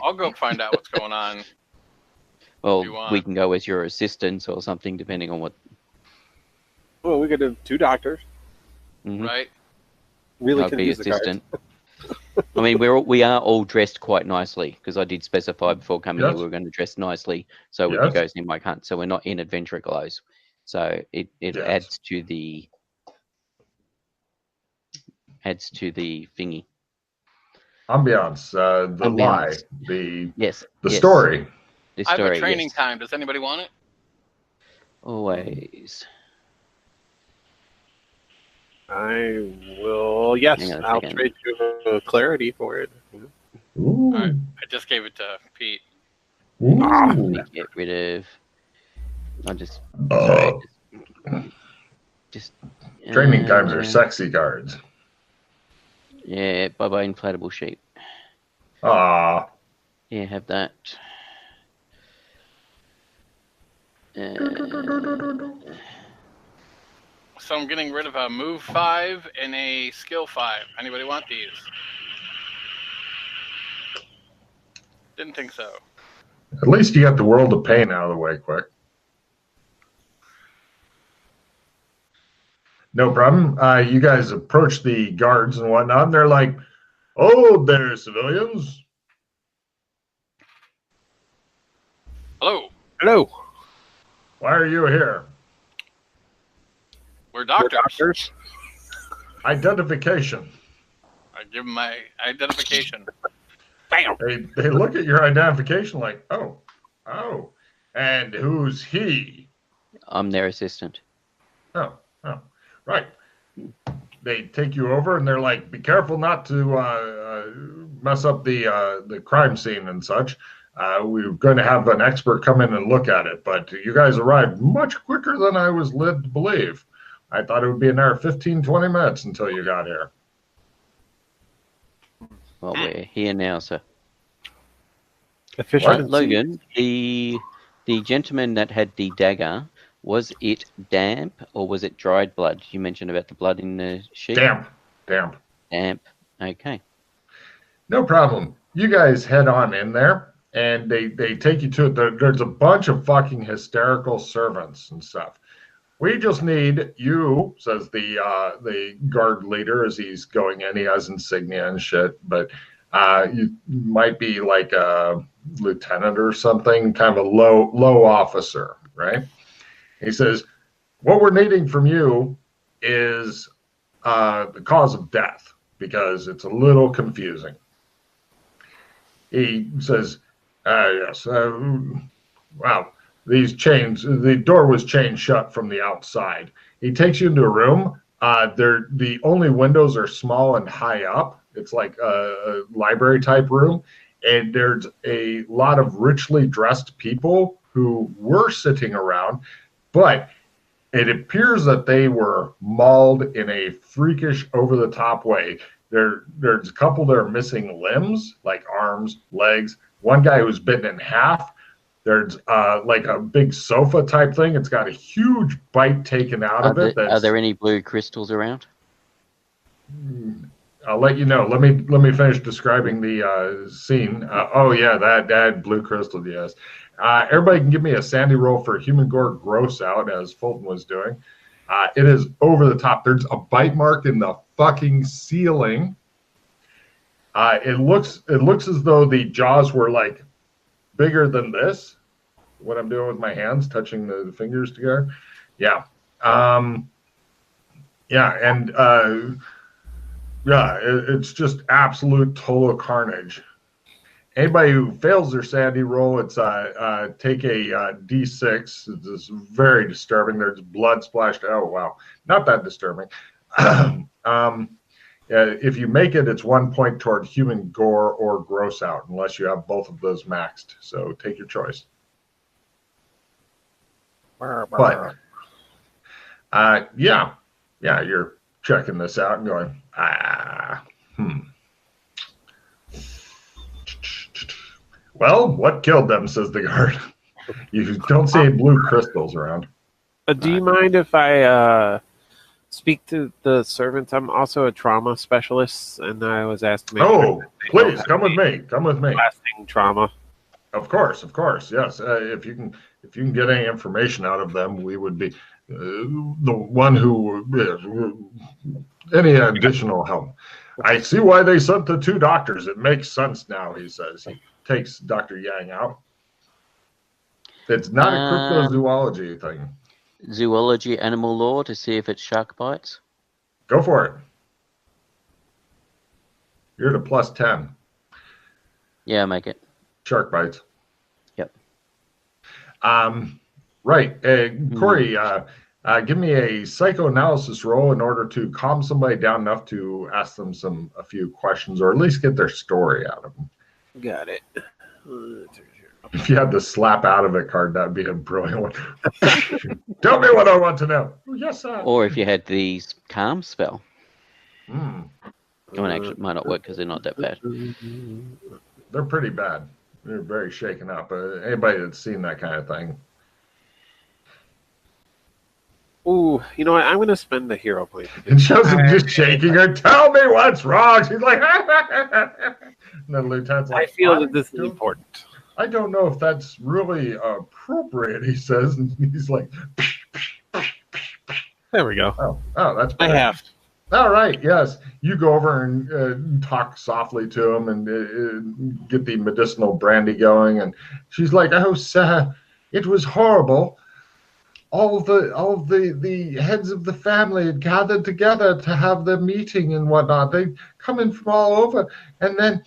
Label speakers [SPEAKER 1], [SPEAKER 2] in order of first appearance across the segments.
[SPEAKER 1] I'll go find out what's going on.
[SPEAKER 2] Well, we can go as your assistants or something, depending on what.
[SPEAKER 3] Well, we could have 2 doctors.
[SPEAKER 2] Mm-hmm.
[SPEAKER 1] Right.
[SPEAKER 3] Really
[SPEAKER 2] I'll be
[SPEAKER 3] confuse the guards.
[SPEAKER 2] assistant. I mean, we are all dressed quite nicely because I did specify before coming here we were going to dress nicely so we could go see Mike Hunt. So we're not in adventure clothes. So it adds to the thingy.
[SPEAKER 4] Ambiance, the lie, the story.
[SPEAKER 2] The story.
[SPEAKER 1] I have a training time. Does anybody want it?
[SPEAKER 2] Always.
[SPEAKER 3] I will. Yes, I'll trade you clarity for it.
[SPEAKER 4] Ooh.
[SPEAKER 1] All right, I just gave it to Pete.
[SPEAKER 2] Get rid of. I'll just. Just.
[SPEAKER 4] Training times are sexy cards.
[SPEAKER 2] Yeah, bye-bye inflatable sheep.
[SPEAKER 4] Ah.
[SPEAKER 2] Yeah, have that.
[SPEAKER 1] So I'm getting rid of a move 5 and a skill 5. Anybody want these? Didn't think so.
[SPEAKER 4] At least you got the World of Pain out of the way quick. No problem. You guys approach the guards and whatnot, and they're like, "Oh, there, civilians."
[SPEAKER 1] Hello.
[SPEAKER 3] Hello.
[SPEAKER 4] Why are you here?
[SPEAKER 1] We're doctors.
[SPEAKER 4] Identification.
[SPEAKER 1] I give them my identification.
[SPEAKER 3] Bam.
[SPEAKER 4] They look at your identification like, oh. And who's he?
[SPEAKER 2] I'm their assistant.
[SPEAKER 4] Oh, right. They take you over and they're like, be careful not to mess up the crime scene and such. We're going to have an expert come in and look at it, but you guys arrived much quicker than I was led to believe. I thought it would be another 15, 20 minutes until you got here.
[SPEAKER 2] Well, we're here now, sir.
[SPEAKER 3] Logan,
[SPEAKER 2] the gentleman that had the dagger, was it damp or was it dried blood? You mentioned about the blood in the sheet.
[SPEAKER 4] Damp.
[SPEAKER 2] Okay.
[SPEAKER 4] No problem. You guys head on in there, and they take you to it. There's a bunch of fucking hysterical servants and stuff. We just need you, says the guard leader as he's going in. He has insignia and shit, but you might be like a lieutenant or something, kind of a low officer, right? He says, what we're needing from you is the cause of death, because it's a little confusing. He says, yes, wow. These chains, the door was chained shut from the outside. He takes you into a room. The only windows are small and high up. It's like a library type room. And there's a lot of richly dressed people who were sitting around, but it appears that they were mauled in a freakish, over the top way. There's a couple that are missing limbs, like arms, legs. One guy who's bitten in half. There's like a big sofa type thing. It's got a huge bite taken out of it.
[SPEAKER 2] Are there any blue crystals around?
[SPEAKER 4] I'll let you know. Let me finish describing the scene. Oh yeah, that blue crystal. Yes. Everybody can give me a sandy roll for human gore gross out, as Fulton was doing. It is over the top. There's a bite mark in the fucking ceiling. It looks as though the jaws were like bigger than this. What I'm doing with my hands, touching the fingers together. Yeah. It's just absolute total carnage. Anybody who fails their sandy roll, it's take a D6. It's very disturbing. There's blood splashed. Oh wow, not that disturbing. If you make it, it's 1 point toward human gore or gross out, unless you have both of those maxed. So take your choice. But you're checking this out and going, Well, what killed them, says the guard. You don't see any blue crystals around.
[SPEAKER 3] Do you mind if I speak to the servants? I'm also a trauma specialist, and I was asked to make
[SPEAKER 4] please come with me. Come with me.
[SPEAKER 3] Lasting trauma.
[SPEAKER 4] Of course, yes. If you can get any information out of them, we would be the one who any additional help. I see why they sent the 2 doctors. It makes sense now. He says. He takes Dr. Yang out. It's not a cryptozoology thing.
[SPEAKER 2] Zoology, animal law to see if it's shark bites.
[SPEAKER 4] Go for it. You're at a +10.
[SPEAKER 2] Yeah, make it.
[SPEAKER 4] Shark bites.
[SPEAKER 2] Yep.
[SPEAKER 4] Right. Corey, give me a psychoanalysis roll in order to calm somebody down enough to ask them a few questions, or at least get their story out of them.
[SPEAKER 3] Got it.
[SPEAKER 4] If you had the slap out of it card, that'd be a brilliant one. Tell me what I want to know. Yes, sir.
[SPEAKER 2] Or if you had the calm spell.
[SPEAKER 4] Mm.
[SPEAKER 2] Well, actually, it might not work because they're not that bad.
[SPEAKER 4] They're pretty bad. They're very shaken up. Anybody that's seen that kind of thing.
[SPEAKER 3] Ooh, you know what? I'm going to spend the hero point.
[SPEAKER 4] And Joseph just shaking her. Tell me what's wrong. She's like, and then Lieutenant's like,
[SPEAKER 3] I feel that this is important.
[SPEAKER 4] I don't know if that's really appropriate, he says. And he's like,
[SPEAKER 3] there we go.
[SPEAKER 4] Oh, that's better.
[SPEAKER 3] I have.
[SPEAKER 4] All right, yes. You go over and talk softly to him and get the medicinal brandy going. And she's like, oh, sir, it was horrible. All the heads of the family had gathered together to have their meeting and whatnot. They'd come in from all over. And then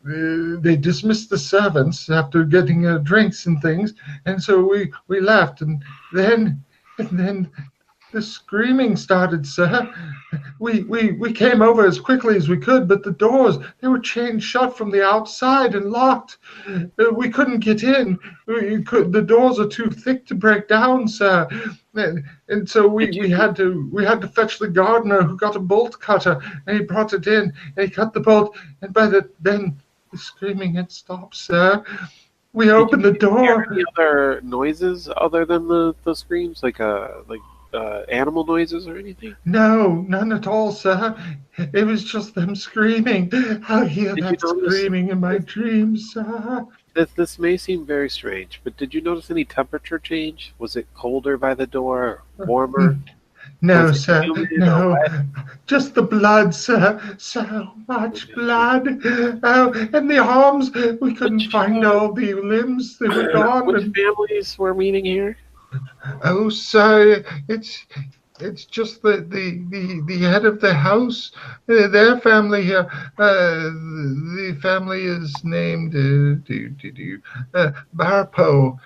[SPEAKER 4] they dismissed the servants after getting drinks and things. And so we left. And then the screaming started, sir. We came over as quickly as we could, but the doors, they were chained shut from the outside and locked. We couldn't get in. The doors are too thick to break down, sir. And so we had to fetch the gardener who got a bolt cutter, and he brought it in, and he cut the bolt, and then the screaming had stopped, sir. We opened the door.
[SPEAKER 3] Hear any other noises other than the screams, like animal noises or anything?
[SPEAKER 4] No, none at all, sir. It was just them screaming. I hear that screaming in my dreams, sir.
[SPEAKER 3] This may seem very strange, but did you notice any temperature change? Was it colder by the door, or warmer?
[SPEAKER 4] No, sir, no. Just the blood, sir. So much blood. Oh, and the arms. We couldn't find all the limbs. They were gone.
[SPEAKER 3] Which families were meeting here?
[SPEAKER 4] Oh, sir, it's just the head of the house. Their family here. The family is named Barpo.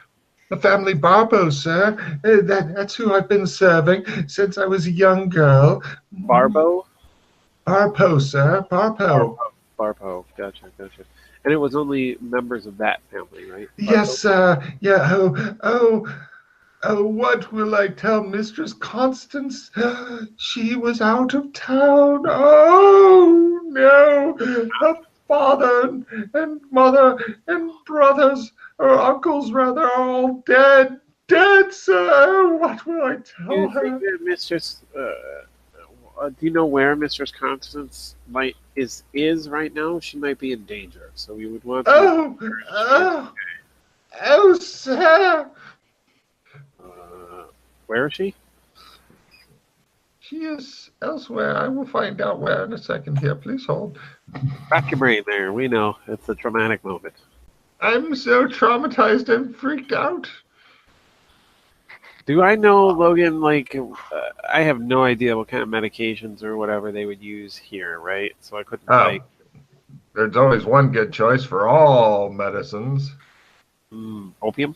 [SPEAKER 4] The family Barbo, sir. That's who I've been serving since I was a young girl.
[SPEAKER 3] Barbo?
[SPEAKER 4] Barpo, sir. Barpo.
[SPEAKER 3] Barpo. Gotcha. And it was only members of that family, right? Barbo?
[SPEAKER 4] Yes, sir. Yeah. Oh, what will I tell Mistress Constance? She was out of town. Oh, no. Her father and mother and brothers, or uncles rather, are all dead. Dead, sir. What will I tell her?
[SPEAKER 3] Do you think Mistress... do you know where Mistress Constance is right now? She might be in danger, so we would want to...
[SPEAKER 4] Oh, sir.
[SPEAKER 3] Where is she?
[SPEAKER 4] She is elsewhere. I will find out where in a second here. Please hold.
[SPEAKER 3] Back your brain there. We know. It's a traumatic moment.
[SPEAKER 4] I'm so traumatized and freaked out.
[SPEAKER 3] Do I know, Logan, I have no idea what kind of medications or whatever they would use here, right? So I couldn't,
[SPEAKER 4] There's always one good choice for all medicines.
[SPEAKER 3] Opium?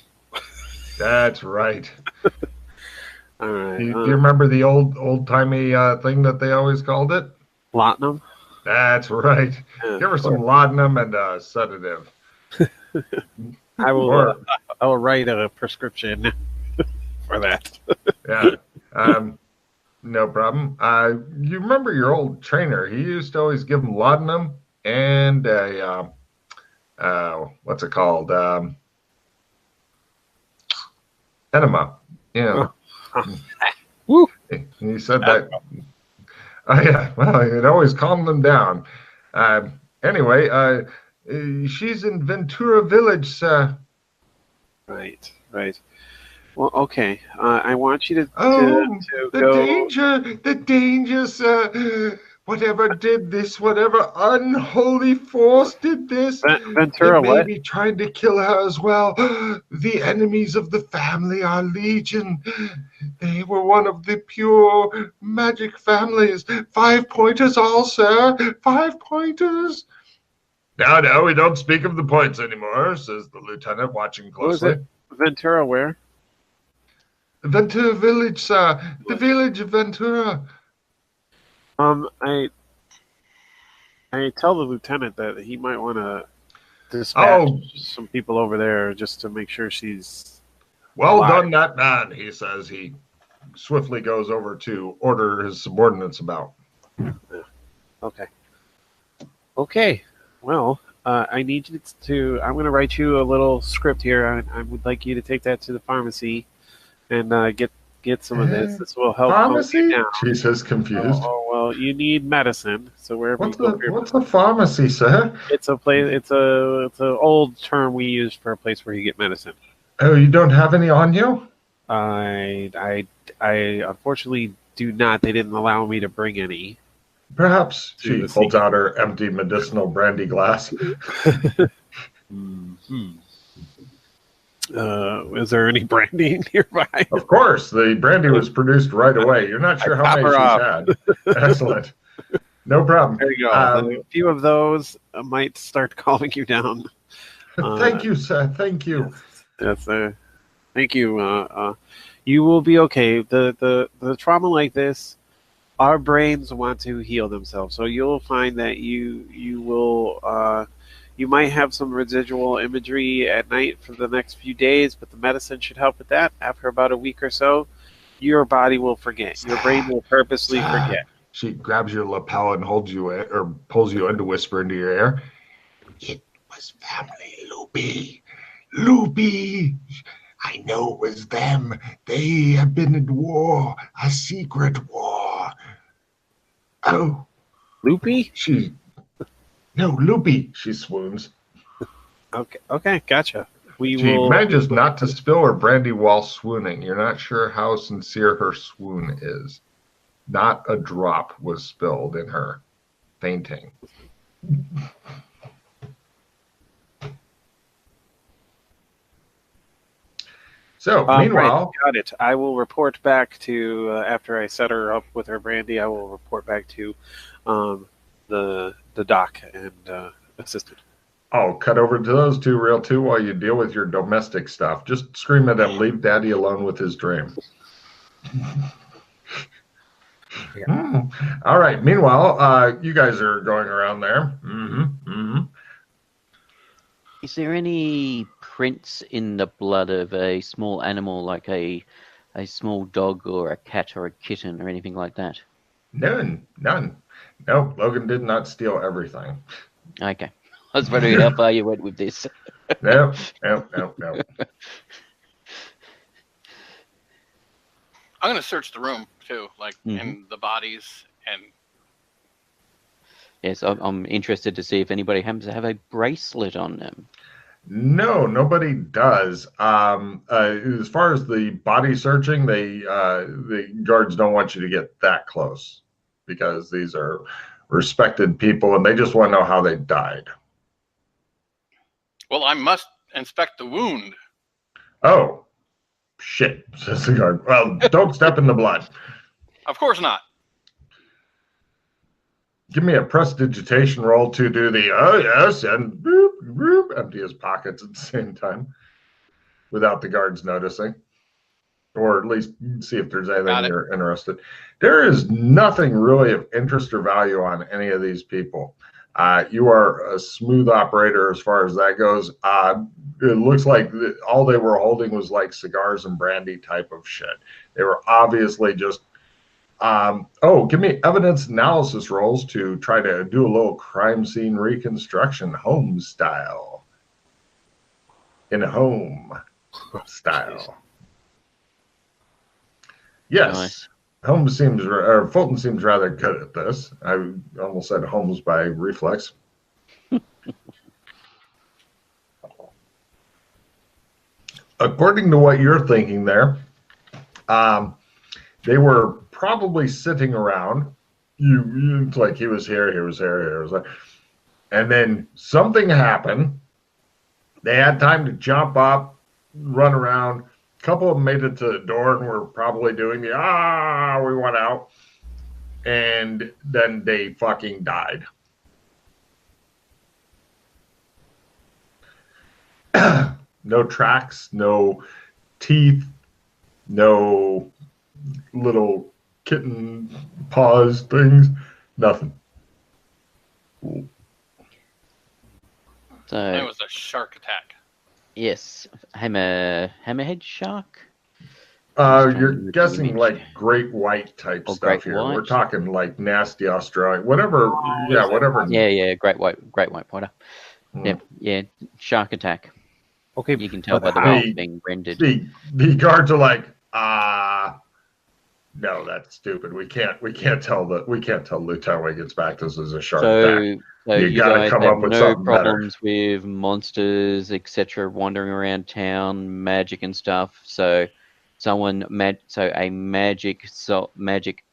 [SPEAKER 4] That's right.
[SPEAKER 3] All right.
[SPEAKER 4] Do you remember the old-timey thing that they always called it?
[SPEAKER 3] Laudanum?
[SPEAKER 4] That's right. Give her some laudanum and a sedative.
[SPEAKER 3] I will write a prescription for that.
[SPEAKER 4] Yeah. No problem. You remember your old trainer? He used to always give them laudanum and a what's it called? Enema. Yeah.
[SPEAKER 3] Woo!
[SPEAKER 4] He said that. Oh, yeah. Well, it always calmed them down. Anyway, she's in Ventura Village, sir.
[SPEAKER 3] Right. Well, okay. I want you to
[SPEAKER 4] the
[SPEAKER 3] go.
[SPEAKER 4] the danger, sir. Whatever did this, whatever unholy force did this,
[SPEAKER 3] Ventura,
[SPEAKER 4] it may
[SPEAKER 3] what?
[SPEAKER 4] be trying to kill her as well. The enemies of the family are legion. They were one of the pure magic families. 5 pointers all, sir. 5 pointers. No, we don't speak of the points anymore, says the lieutenant, watching closely.
[SPEAKER 3] What was it? Ventura, where?
[SPEAKER 4] Ventura Village, sir. The village of Ventura.
[SPEAKER 3] I tell the lieutenant that he might want to dispatch some people over there just to make sure she's
[SPEAKER 4] well
[SPEAKER 3] alive.
[SPEAKER 4] done, that man, he says. He swiftly goes over to order his subordinates about.
[SPEAKER 3] Okay. Well, I need you to. I'm going to write you a little script here. I would like you to take that to the pharmacy and get some of this. This will help.
[SPEAKER 4] Pharmacy? She says, confused.
[SPEAKER 3] Oh, well, you need medicine. So wherever
[SPEAKER 4] what's
[SPEAKER 3] you go,
[SPEAKER 4] what's a pharmacy, sir?
[SPEAKER 3] it's a place. It's an old term we use for a place where you get medicine.
[SPEAKER 4] Oh, you don't have any on you?
[SPEAKER 3] I unfortunately do not. They didn't allow me to bring any.
[SPEAKER 4] Perhaps she holds out her empty medicinal brandy glass.
[SPEAKER 3] Is there any brandy nearby?
[SPEAKER 4] Of course, the brandy was produced right away. You're not sure how many she's had. Excellent. No problem.
[SPEAKER 3] There you go. A few of those might start calming you down.
[SPEAKER 4] Thank you, sir. Thank you.
[SPEAKER 3] Yes, thank you. You will be okay. The trauma like this, our brains want to heal themselves. So you'll find that you will you might have some residual imagery at night for the next few days, but the medicine should help with that. After about a week or so, your body will forget. Your brain will purposely forget.
[SPEAKER 4] She grabs your lapel and holds you in, or pulls you in to whisper into your ear. It was family, Loopy. Loopy. I know it was them. They have been at war, a secret war. Oh.
[SPEAKER 3] Loopy?
[SPEAKER 4] No, Loopy. She swoons.
[SPEAKER 3] Okay, gotcha.
[SPEAKER 4] She manages not to spill her brandy while swooning. You're not sure how sincere her swoon is. Not a drop was spilled in her fainting. So, meanwhile...
[SPEAKER 3] Right, got it. I will report back to, after I set her up with her brandy, I will report back to the doc and assistant.
[SPEAKER 4] I'll cut over to those two real too while you deal with your domestic stuff. Just scream at them, leave Daddy alone with his dream. All right. Meanwhile, you guys are going around there.
[SPEAKER 2] Is there any prints in the blood of a small animal, like a small dog or a cat or a kitten or anything like that?
[SPEAKER 4] None. No, Logan did not steal everything.
[SPEAKER 2] Okay. I was wondering how far you went with this.
[SPEAKER 4] No.
[SPEAKER 1] I'm going to search the room, too, in the bodies. And
[SPEAKER 2] yes, I'm interested to see if anybody happens to have a bracelet on them.
[SPEAKER 4] No, nobody does. As far as the body searching, the guards don't want you to get that close because these are respected people and they just want to know how they died.
[SPEAKER 1] Well, I must inspect the wound.
[SPEAKER 4] Oh, shit, says the guard. Well, don't step in the blood.
[SPEAKER 1] Of course not.
[SPEAKER 4] Give me a prestidigitation roll to do the, oh, yes, and boop, boop, empty his pockets at the same time without the guards noticing. Or at least see if there's anything you're interested. There is nothing really of interest or value on any of these people. You are a smooth operator as far as that goes. It looks like all they were holding was like cigars and brandy type of shit. They were obviously just, give me evidence analysis rolls to try to do a little crime scene reconstruction, home style. In a home style. Yes.
[SPEAKER 2] Nice.
[SPEAKER 4] Fulton seems rather good at this. I almost said Holmes by reflex. According to what you're thinking there, they were probably sitting around. It's like he was here, he was there, he was there. And then something happened. They had time to jump up, run around. A couple of them made it to the door and were probably doing we want out. And then they fucking died. No tracks, no teeth, no little kitten paws things, nothing.
[SPEAKER 2] So
[SPEAKER 1] That was a shark attack.
[SPEAKER 2] yes, hammerhead shark.
[SPEAKER 4] You're guessing like great white type stuff
[SPEAKER 2] great
[SPEAKER 4] here.
[SPEAKER 2] white?
[SPEAKER 4] We're talking like nasty Australian, whatever. Whatever.
[SPEAKER 2] Yeah, great white pointer.
[SPEAKER 4] Mm.
[SPEAKER 2] Yep, yeah, shark attack.
[SPEAKER 3] Okay,
[SPEAKER 2] You can tell by
[SPEAKER 3] but
[SPEAKER 2] the
[SPEAKER 3] how?
[SPEAKER 2] mouth being rendered.
[SPEAKER 4] The guards are like, no, that's stupid. We can't tell Lieutenant when he gets back this is a shark attack.
[SPEAKER 2] So
[SPEAKER 4] You gotta
[SPEAKER 2] guys
[SPEAKER 4] come
[SPEAKER 2] have
[SPEAKER 4] up with
[SPEAKER 2] no
[SPEAKER 4] something better.
[SPEAKER 2] problems with monsters, etc., wandering around town, magic and stuff. So a magic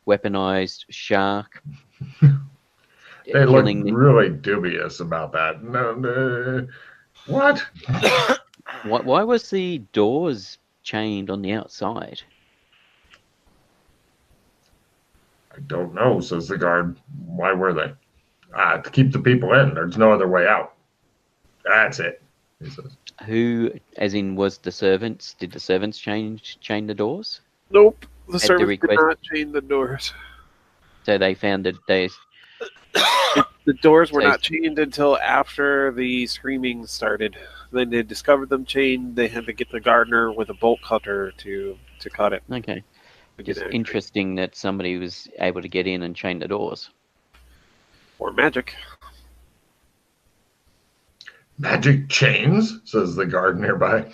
[SPEAKER 2] weaponized shark.
[SPEAKER 4] They look
[SPEAKER 2] killing
[SPEAKER 4] really dubious about that. No. What?
[SPEAKER 2] Why was the doors chained on the outside?
[SPEAKER 4] I don't know, says the guard. Why were they? To keep the people in. There's no other way out. That's it, he says.
[SPEAKER 2] Who, as in, was the servants? Did the servants chain the doors?
[SPEAKER 3] Nope, the
[SPEAKER 2] the
[SPEAKER 3] servants did
[SPEAKER 2] request-
[SPEAKER 3] not chain the doors.
[SPEAKER 2] So they found that they.
[SPEAKER 3] The doors were
[SPEAKER 2] So-
[SPEAKER 3] not chained until after the screaming started. Then they discovered them chained. They had to get the gardener with a bolt cutter to cut it.
[SPEAKER 2] Okay.
[SPEAKER 3] To get
[SPEAKER 2] Just
[SPEAKER 3] it.
[SPEAKER 2] interesting that somebody was able to get in and chain the doors.
[SPEAKER 3] Or magic.
[SPEAKER 4] Magic chains, says the guard nearby.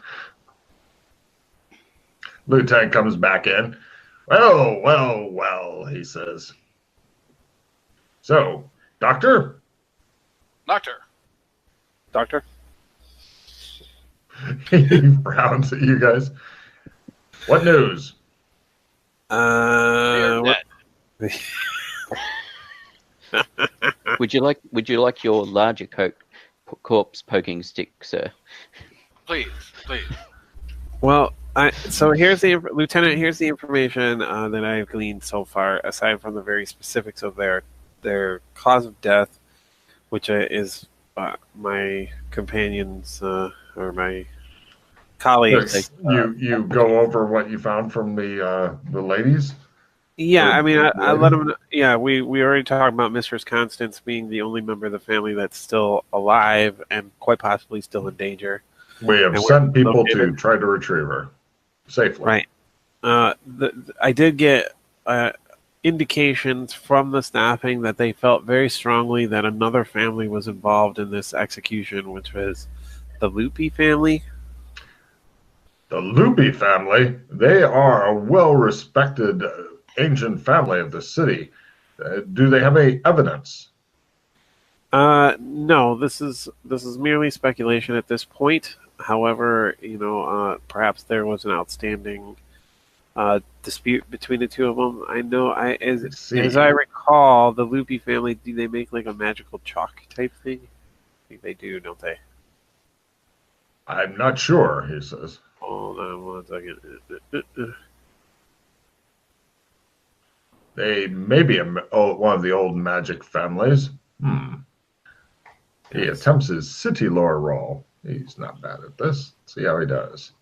[SPEAKER 4] Lieutenant comes back in. Well, he says. So, Doctor?
[SPEAKER 1] Doctor,
[SPEAKER 4] He frowns at you guys. What news?
[SPEAKER 1] they're
[SPEAKER 3] What?
[SPEAKER 1] dead.
[SPEAKER 2] Would you like your larger corpse poking stick, sir?
[SPEAKER 1] Please.
[SPEAKER 3] Well, so here's Lieutenant. Here's the information that I've gleaned so far, aside from the very specifics of their cause of death, which is my companions or my colleagues.
[SPEAKER 4] You go over what you found from the ladies?
[SPEAKER 3] Yeah, I mean, I
[SPEAKER 4] Really?
[SPEAKER 3] let them. Yeah, we already talked about Mistress Constance being the only member of the family that's still alive and quite possibly still in danger.
[SPEAKER 4] We have
[SPEAKER 3] And
[SPEAKER 4] sent
[SPEAKER 3] we're
[SPEAKER 4] people to
[SPEAKER 3] located.
[SPEAKER 4] try to retrieve her safely.
[SPEAKER 3] Right. I did get indications from the staffing that they felt very strongly that another family was involved in this execution, which was the Loopy family.
[SPEAKER 4] The Loopy family, they are a well-respected ancient family of the city. Do they have any evidence?
[SPEAKER 3] No, this is merely speculation at this point. However, perhaps there was an outstanding dispute between the two of them. I know, as I recall, the Loopy family, do they make like a magical chalk type thing? I think they do, don't they?
[SPEAKER 4] I'm not sure, he says.
[SPEAKER 3] Hold on one second.
[SPEAKER 4] They may be one of the old magic families. He attempts his city lore roll. He's not bad at this. See how he does.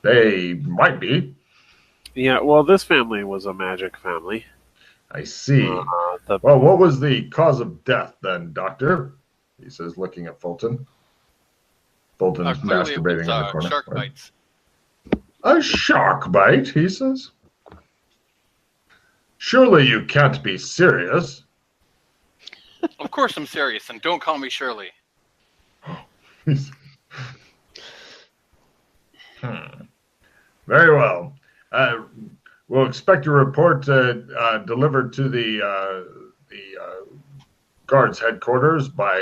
[SPEAKER 4] They might be.
[SPEAKER 3] Yeah, well, this family was a magic family.
[SPEAKER 4] I see.
[SPEAKER 3] The
[SPEAKER 4] Well, what was the cause of death then, Doctor? He says, looking at Fulton. Fulton's
[SPEAKER 1] Clearly it
[SPEAKER 4] masturbating
[SPEAKER 1] was,
[SPEAKER 4] in the corner.
[SPEAKER 1] shark bites.
[SPEAKER 4] A shark bite, he says. Surely you can't be serious.
[SPEAKER 1] Of course I'm serious, and don't call me Shirley.
[SPEAKER 4] Very well. We'll expect your report delivered to the guards headquarters by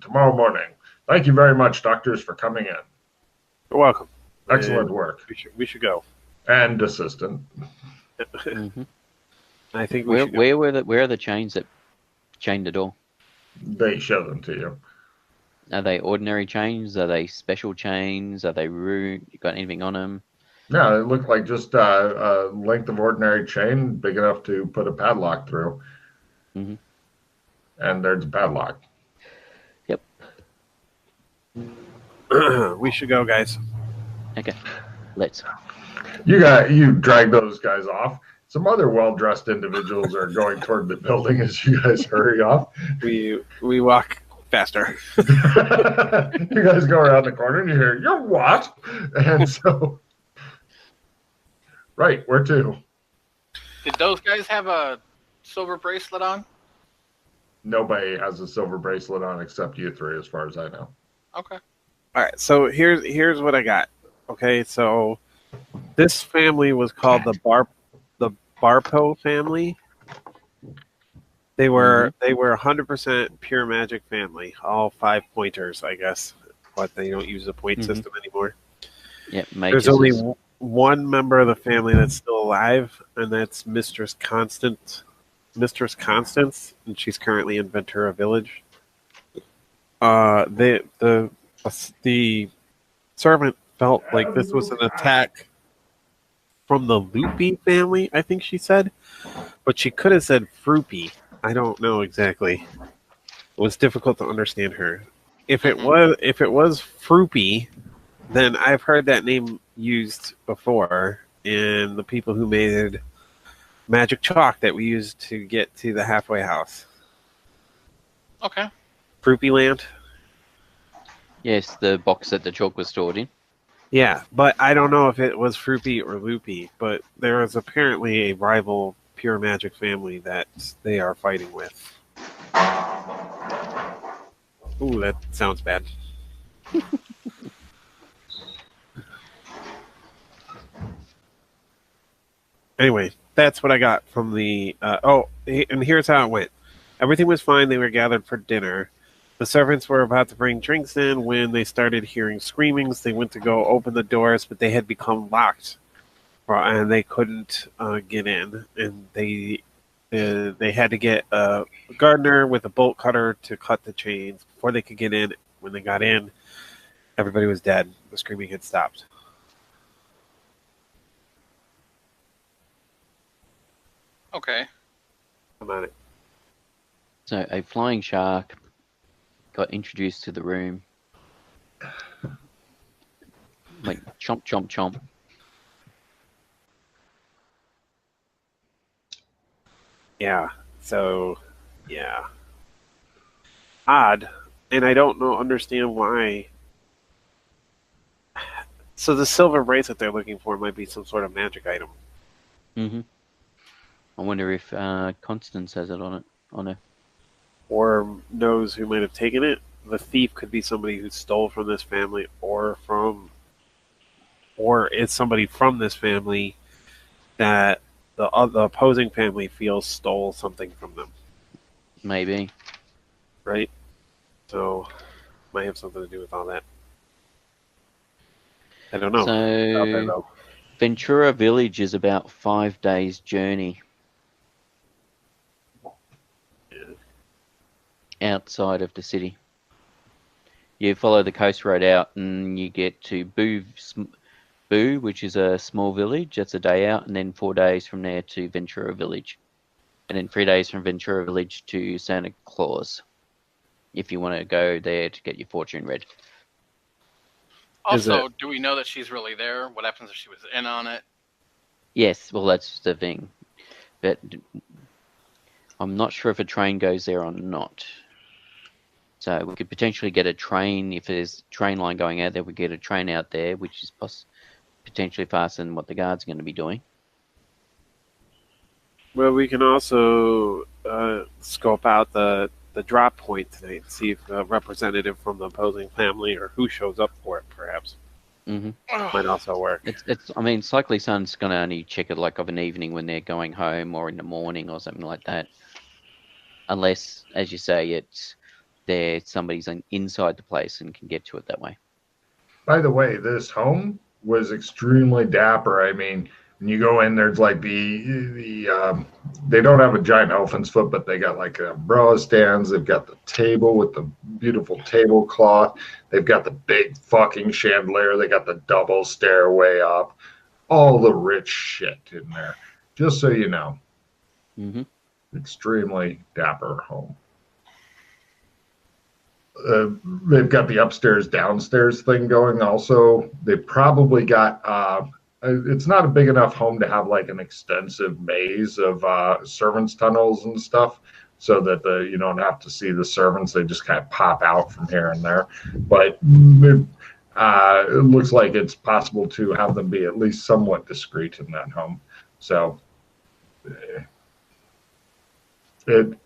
[SPEAKER 4] tomorrow morning. Thank you very much, doctors, for coming in.
[SPEAKER 3] You're welcome.
[SPEAKER 4] Excellent work.
[SPEAKER 3] We should go.
[SPEAKER 4] And assistant.
[SPEAKER 2] Mm-hmm.
[SPEAKER 3] I think we should go.
[SPEAKER 2] Where are the chains that chain the door?
[SPEAKER 4] They show them to you.
[SPEAKER 2] Are they ordinary chains? Are they special chains? Are they root? You got anything on them?
[SPEAKER 4] No, it looked like just a length of ordinary chain big enough to put a padlock through.
[SPEAKER 2] Mm-hmm.
[SPEAKER 4] And there's a padlock.
[SPEAKER 2] Yep.
[SPEAKER 3] We should go, guys.
[SPEAKER 2] Okay. Let's.
[SPEAKER 4] You drag those guys off. Some other well-dressed individuals are going toward the building as you guys hurry off.
[SPEAKER 3] We walk faster.
[SPEAKER 4] You guys go around the corner and you hear, "You're what?" And so, right, where to?
[SPEAKER 1] Did those guys have a silver bracelet on?
[SPEAKER 4] Nobody has a silver bracelet on except you three, as far as I know.
[SPEAKER 1] Okay.
[SPEAKER 3] All right, so here's what I got. Okay, so this family was called the Barpo family. They were 100% pure magic family, all 5 pointers, I guess, but they don't use the point system anymore.
[SPEAKER 2] Yeah,
[SPEAKER 3] there's only one member of the family that's still alive, and that's Mistress Constance, and she's currently in Ventura Village. The servant felt like this was an attack from the Loopy family, I think she said, but she could have said Froopy. I don't know exactly. It was difficult to understand her. If it was Froopy, then I've heard that name used before in the people who made magic chalk that we used to get to the halfway house.
[SPEAKER 1] Okay.
[SPEAKER 3] Froopy Land?
[SPEAKER 2] Yes, the box that the chalk was stored in.
[SPEAKER 3] Yeah, but I don't know if it was Froopy or Loopy, but there is apparently a rival pure magic family that they are fighting with. Ooh, that sounds bad. Anyway, that's what I got from the... and here's how it went. Everything was fine. They were gathered for dinner. The servants were about to bring drinks in when they started hearing screamings. They went to go open the doors, but they had become locked, and they couldn't get in. And they had to get a gardener with a bolt cutter to cut the chains before they could get in. When they got in, everybody was dead. The screaming had stopped.
[SPEAKER 1] Okay.
[SPEAKER 3] I'm on it.
[SPEAKER 2] So a flying shark got introduced to the room. Like chomp, chomp, chomp.
[SPEAKER 3] Yeah. So, yeah. Odd. And I don't understand why. So the silver bracelet they're looking for might be some sort of magic item.
[SPEAKER 2] Mm-hmm. I wonder if Constance has it on her.
[SPEAKER 3] Or knows who might have taken it. The thief could be somebody who stole from this family, or it's somebody from this family that the opposing family feels stole something from them.
[SPEAKER 2] Maybe.
[SPEAKER 3] Right? So, might have something to do with all that. I don't know.
[SPEAKER 2] So, Ventura Village is about 5 days' journey. Outside of the city. You follow the coast road out and you get to Boo, which is a small village. That's a day out, and then 4 days from there to Ventura Village. And then 3 days from Ventura Village to Santa Claus, if you want to go there to get your fortune read.
[SPEAKER 1] Also, do we know that she's really there? What happens if she was in on it?
[SPEAKER 2] Yes, well, that's the thing. But I'm not sure if a train goes there or not. So we could potentially get a train. If there's a train line going out there, we get a train out there, which is potentially faster than what the guard's going to be doing.
[SPEAKER 3] Well, we can also scope out the drop point tonight and see if a representative from the opposing family or who shows up for it, perhaps. Might also work.
[SPEAKER 2] It's. I mean, Cycly Sun's gonna only check it like of an evening when they're going home or in the morning or something like that. Unless, as you say, somebody's inside the place and can get to it that way.
[SPEAKER 4] By the way, this home was extremely dapper. I mean, when you go in, there's like they don't have a giant elephant's foot, but they got like umbrella stands. They've got the table with the beautiful tablecloth. They've got the big fucking chandelier. They got the double stairway up. All the rich shit in there. Just so you know. Extremely dapper home. They've got the upstairs downstairs thing going also. They probably got it's not a big enough home to have like an extensive maze of servants tunnels and stuff, so that you don't have to see the servants. They just kind of pop out from here and there. But it looks like it's possible to have them be at least somewhat discreet in that home. So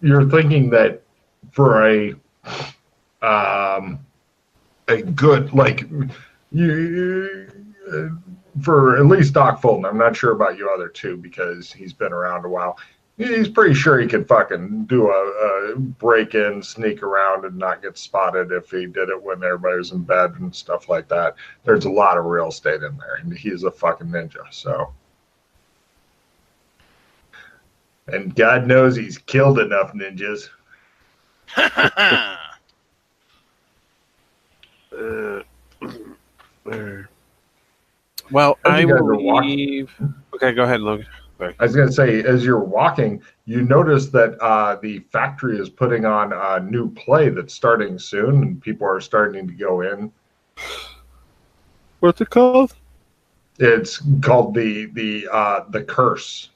[SPEAKER 4] you're thinking that for a good, like, for at least Doc Fulton, I'm not sure about you other two because he's been around a while. He's pretty sure he could fucking do a break-in, sneak around, and not get spotted if he did it when everybody was in bed and stuff like that. There's a lot of real estate in there, and he's a fucking ninja, so. And God knows he's killed enough ninjas.
[SPEAKER 3] Well, I will leave. Okay, go ahead, Logan. Sorry.
[SPEAKER 4] I was going to say, as you're walking, you notice that the factory is putting on a new play that's starting soon, and people are starting to go in.
[SPEAKER 3] What's it called?
[SPEAKER 4] It's called the Curse.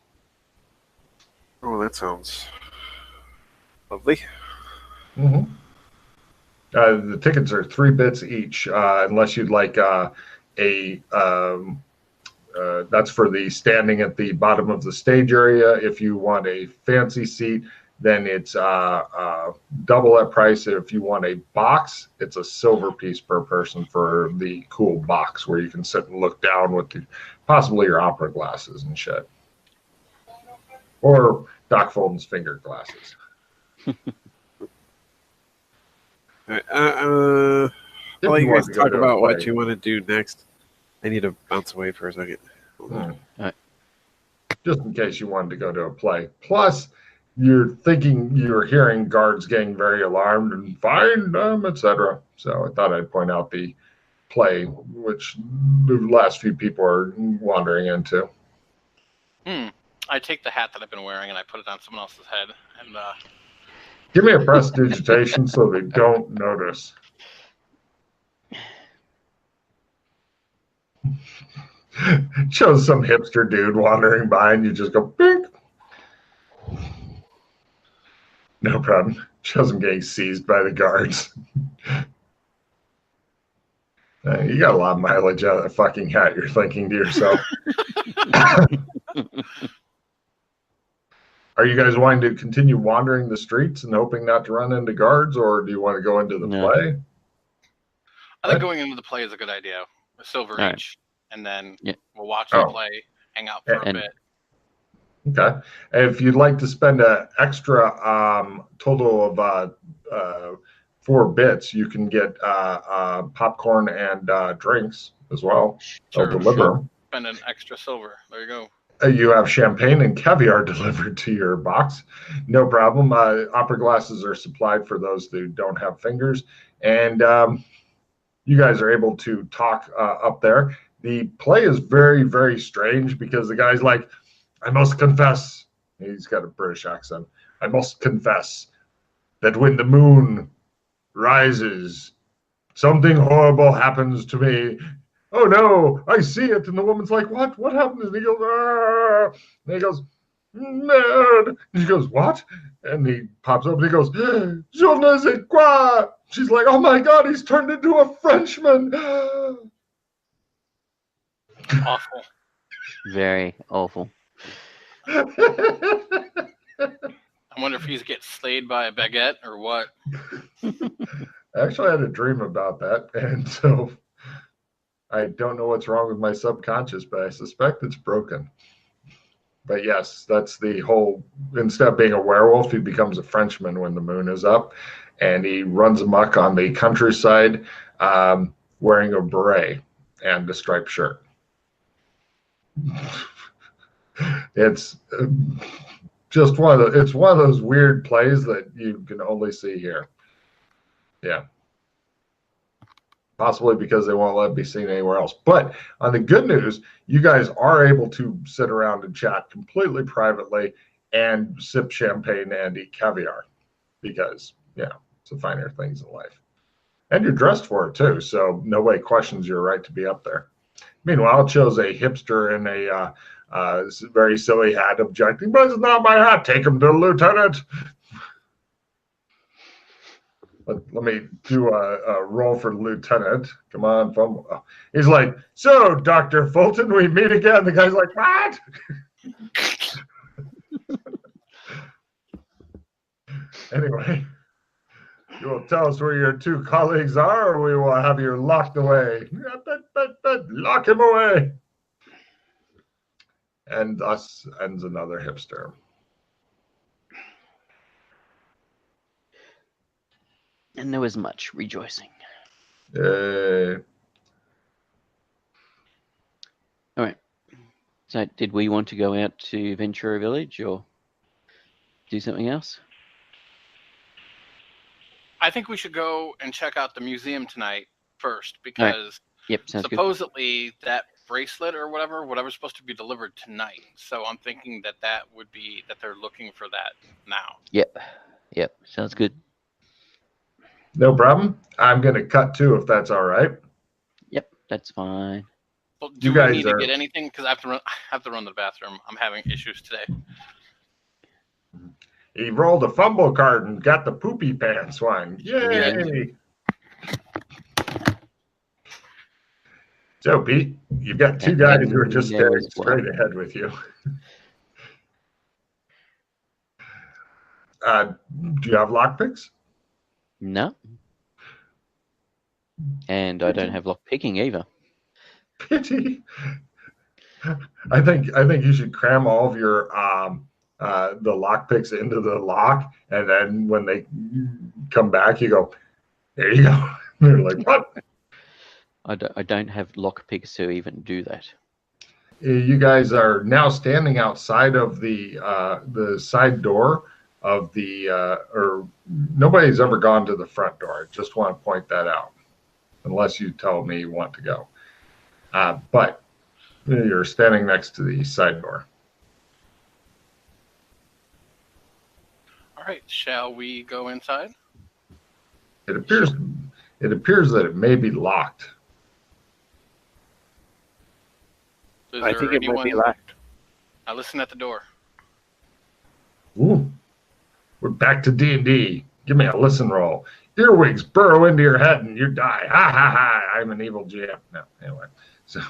[SPEAKER 3] Oh, that sounds lovely.
[SPEAKER 4] The tickets are 3 bits each, unless you'd like that's for the standing at the bottom of the stage area. If you want a fancy seat, then it's double that price. If you want a box, it's a silver piece per person for the cool box where you can sit and look down with possibly your opera glasses and shit. Or Doc Fulton's finger glasses.
[SPEAKER 3] I'll let you guys talk about what you want to do next. I need to bounce away for a second.
[SPEAKER 4] Just in case you wanted to go to a play. Plus, you're hearing guards getting very alarmed and find them, etc. So I thought I'd point out the play, which the last few people are wandering into.
[SPEAKER 1] I take the hat that I've been wearing and I put it on someone else's head. And
[SPEAKER 4] give me a prestidigitation so they don't notice. Shows some hipster dude wandering by and you just go, bink. No problem. Shows him getting seized by the guards. You got a lot of mileage out of that fucking hat, you're thinking to yourself. Are you guys wanting to continue wandering the streets and hoping not to run into guards, or do you want to go into the play?
[SPEAKER 1] I think going into the play is a good idea. A silver each, and then we'll watch the play, hang out for a bit.
[SPEAKER 4] Okay. If you'd like to spend an extra total of 4 bits, you can get popcorn and drinks as well.
[SPEAKER 1] Sure,
[SPEAKER 4] They'll deliver them.
[SPEAKER 1] Spend an extra silver. There you go.
[SPEAKER 4] You have champagne and caviar delivered to your box. No problem. Opera glasses are supplied for those who don't have fingers. And you guys are able to talk up there. The play is very, very strange because the guy's like, I must confess. He's got a British accent. I must confess that when the moon rises, something horrible happens to me. Oh no, I see it. And the woman's like, what? What happened? And he goes, ah. And he goes, mad. And she goes, what? And he pops up and he goes, je ne sais quoi. She's like, oh my God, he's turned into a Frenchman.
[SPEAKER 1] Awful.
[SPEAKER 2] Very awful.
[SPEAKER 1] I wonder if he's gets slayed by a baguette or what.
[SPEAKER 4] I actually had a dream about that. And so I don't know what's wrong with my subconscious, but I suspect it's broken. But yes, that's the whole. Instead of being a werewolf, he becomes a Frenchman when the moon is up, and he runs amok on the countryside, wearing a beret and a striped shirt. It's just it's one of those weird plays that you can only see here. Yeah. Possibly because they won't let it be seen anywhere else. But on the good news, you guys are able to sit around and chat completely privately and sip champagne and eat caviar because, yeah, it's the finer things in life. And you're dressed for it too, so nobody questions your right to be up there. Meanwhile, chose a hipster in a very silly hat objecting, but it's not my hat. Take him to the lieutenant. Let me do a roll for lieutenant. Come on, fumble. He's like, so, Dr. Fulton, we meet again. The guy's like, what? Anyway, you will tell us where your two colleagues are, or we will have you locked away. Lock him away. And thus ends another hipster.
[SPEAKER 2] And there was much rejoicing.
[SPEAKER 4] Uh,
[SPEAKER 2] All right. So did we want to go out to Ventura Village or do something else?
[SPEAKER 1] I think we should go and check out the museum tonight first because supposedly that bracelet or whatever's supposed to be delivered tonight. So I'm thinking that would be that they're looking for that now.
[SPEAKER 2] Yep. Sounds good.
[SPEAKER 4] No problem. I'm going to cut too, if that's all right.
[SPEAKER 2] Yep, that's fine.
[SPEAKER 1] Well, do we need to get anything? Because I have to run to the bathroom. I'm having issues today.
[SPEAKER 4] He rolled a fumble card and got the poopy pants one. Yay! So, Pete, you've got two guys who are just staring straight ahead with you. Do you have lockpicks?
[SPEAKER 2] No. And I don't have lockpicking either.
[SPEAKER 4] Pity. I think you should cram all of your the lockpicks into the lock, and then when they come back, you go, there you go. They're like, what?
[SPEAKER 2] I don't have lockpicks to even do that.
[SPEAKER 4] You guys are now standing outside of the side door of the or nobody's ever gone to the front door. I just want to point that out, unless you tell me you want to go. But you're standing next to the side door.
[SPEAKER 1] All right, shall we go inside?
[SPEAKER 4] It appears that it may be locked.
[SPEAKER 3] I think it might be locked.
[SPEAKER 1] I listen at the door.
[SPEAKER 4] Ooh, we're back to D&D. Give me a listen roll. Earwigs burrow into your head and you die. Ha ha ha! I'm an evil GM. No, anyway. So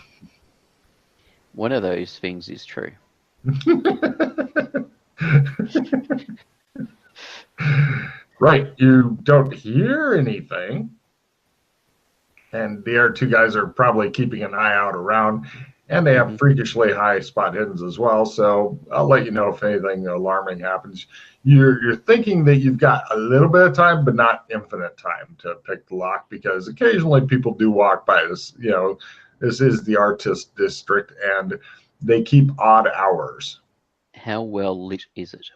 [SPEAKER 2] one of those things is true.
[SPEAKER 4] Right, you don't hear anything, and the other two guys are probably keeping an eye out around, and they have freakishly high spot hiddens as well. So I'll let you know if anything alarming happens. You're thinking that you've got a little bit of time, but not infinite time to pick the lock, because occasionally people do walk by this. You know, this is the artist district, and they keep odd hours.
[SPEAKER 2] How well lit is it?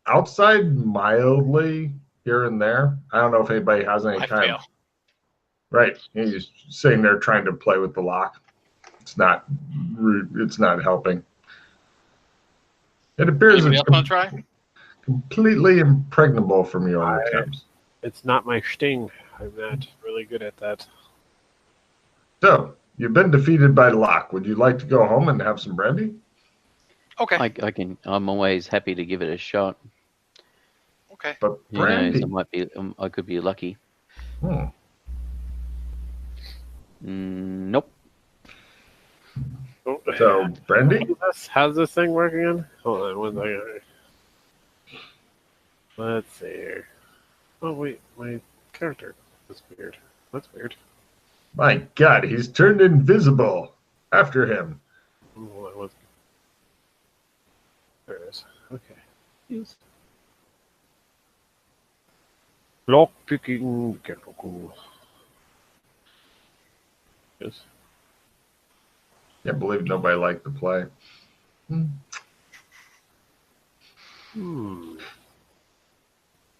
[SPEAKER 4] Outside, mildly here and there. I don't know if anybody has any time.
[SPEAKER 1] Fail.
[SPEAKER 4] Right, he's sitting there trying to play with the lock. It's not helping. It appears
[SPEAKER 1] Anybody else want to try?
[SPEAKER 4] Completely impregnable from your own attempts.
[SPEAKER 3] It's not my sting. I'm not really good at that.
[SPEAKER 4] So, you've been defeated by the lock. Would you like to go home and have some brandy?
[SPEAKER 1] Okay.
[SPEAKER 2] I can. I'm always happy to give it a shot.
[SPEAKER 1] Okay.
[SPEAKER 4] But
[SPEAKER 2] brandy, I could be lucky. Nope.
[SPEAKER 4] So, brandy?
[SPEAKER 3] How's this thing working again? Hold on one second. Let's see here. Oh, wait. My character is weird. That's weird.
[SPEAKER 4] My God, he's turned invisible. After him.
[SPEAKER 3] Oh, there it is. Okay. Yes. Lock picking. Yes.
[SPEAKER 4] Can't believe nobody liked the play.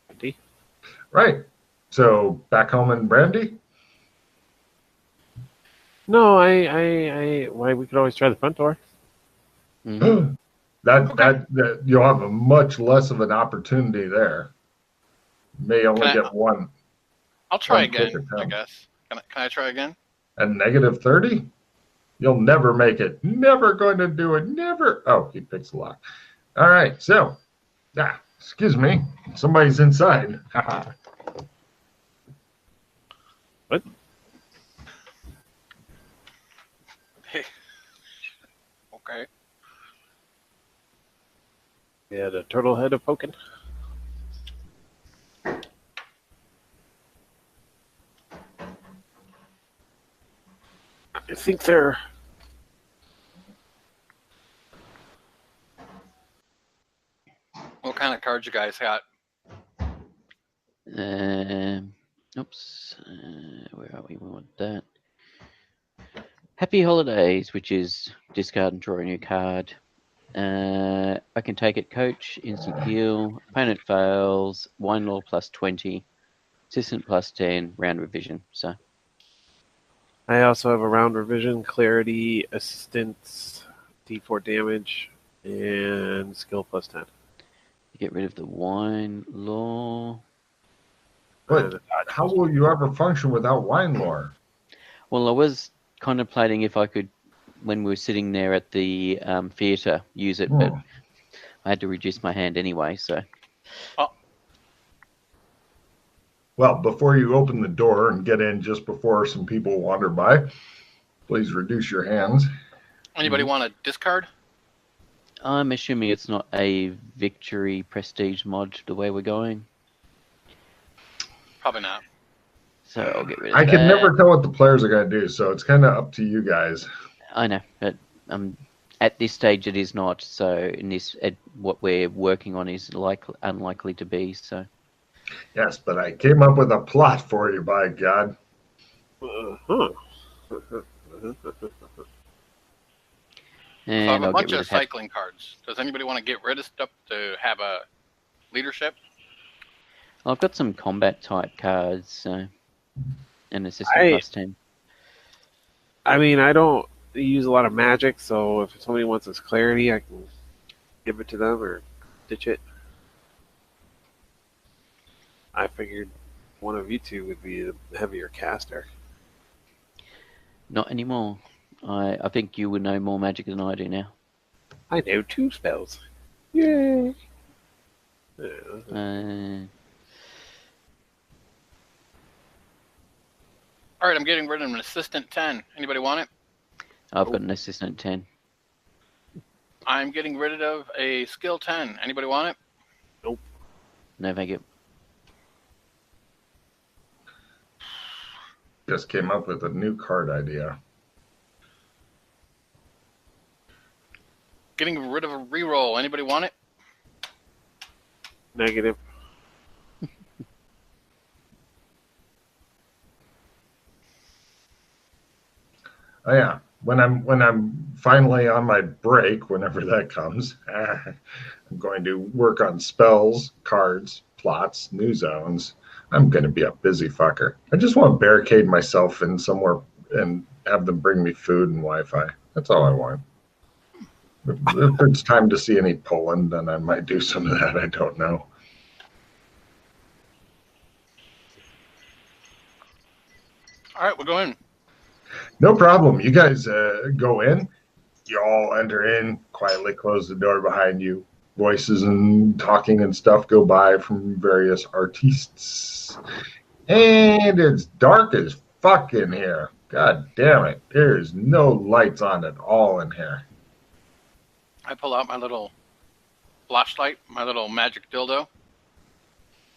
[SPEAKER 3] Brandy?
[SPEAKER 4] Right. So back home in Brandy?
[SPEAKER 3] No, why we could always try the front door.
[SPEAKER 2] Mm-hmm.
[SPEAKER 4] that you'll have a much less of an opportunity there. You may only get one.
[SPEAKER 1] I'll try again, I guess. Can I try again?
[SPEAKER 4] At -30? You'll never make it. Never going to do it. Never. Oh, he picks a lock. All right. So, excuse me. Somebody's inside.
[SPEAKER 3] What?
[SPEAKER 1] Hey. Okay.
[SPEAKER 3] Yeah, the turtle head of poking. I think they're...
[SPEAKER 1] What kind of cards you guys got?
[SPEAKER 2] Oops. Where are we? We want that. Happy Holidays, which is discard and draw a new card. I can take it, coach, instant heal, opponent fails, wine law +20, assistant +10, round revision. So
[SPEAKER 3] I also have a round revision, clarity, assistance, D4 damage, and skill +10.
[SPEAKER 2] Get rid of the wine law.
[SPEAKER 4] But how will you ever function without wine lore?
[SPEAKER 2] Well, I was contemplating if I could, when we were sitting there at the theatre, use it, but I had to reduce my hand anyway, so.
[SPEAKER 1] Oh.
[SPEAKER 4] Well, before you open the door and get in just before some people wander by, please reduce your hands.
[SPEAKER 1] Anybody want a discard?
[SPEAKER 2] I'm assuming it's not a victory prestige mod the way we're going.
[SPEAKER 1] Probably not.
[SPEAKER 2] So I'll get rid of that.
[SPEAKER 4] I can never tell what the players are going to do, so it's kind of up to you guys.
[SPEAKER 2] I know, but at this stage it is not. So in this, what we're working on is unlikely to be. So.
[SPEAKER 4] Yes, but I came up with a plot for you, by God.
[SPEAKER 1] And I have a bunch of cycling cards. Does anybody want to get rid of stuff to have a leadership?
[SPEAKER 2] Well, I've got some combat type cards, so and assistant +10.
[SPEAKER 3] I mean, I don't use a lot of magic, so if somebody wants this clarity, I can give it to them or ditch it. I figured one of you two would be the heavier caster.
[SPEAKER 2] Not anymore. I think you would know more magic than I do now.
[SPEAKER 3] I know 2 spells. Yay!
[SPEAKER 1] All right, I'm getting rid of an assistant 10. Anybody want it?
[SPEAKER 2] I've got an assistant 10.
[SPEAKER 1] I'm getting rid of a skill 10. Anybody want it?
[SPEAKER 3] Nope.
[SPEAKER 2] No, thank you.
[SPEAKER 4] Just came up with a new card idea.
[SPEAKER 1] Getting rid of a reroll. Anybody want it?
[SPEAKER 3] Negative.
[SPEAKER 4] Oh yeah, when I'm finally on my break, whenever that comes, I'm going to work on spells, cards, plots, new zones. I'm going to be a busy fucker. I just want to barricade myself in somewhere and have them bring me food and Wi-Fi. That's all I want. If it's time to see any Poland, then I might do some of that. I don't know.
[SPEAKER 1] All right, we'll go in.
[SPEAKER 4] No problem. You guys go in. You all enter in, quietly close the door behind you. Voices and talking and stuff go by from various artists. And it's dark as fuck in here. God damn it. There's no lights on at all in here.
[SPEAKER 1] I pull out my little flashlight, my little magic dildo.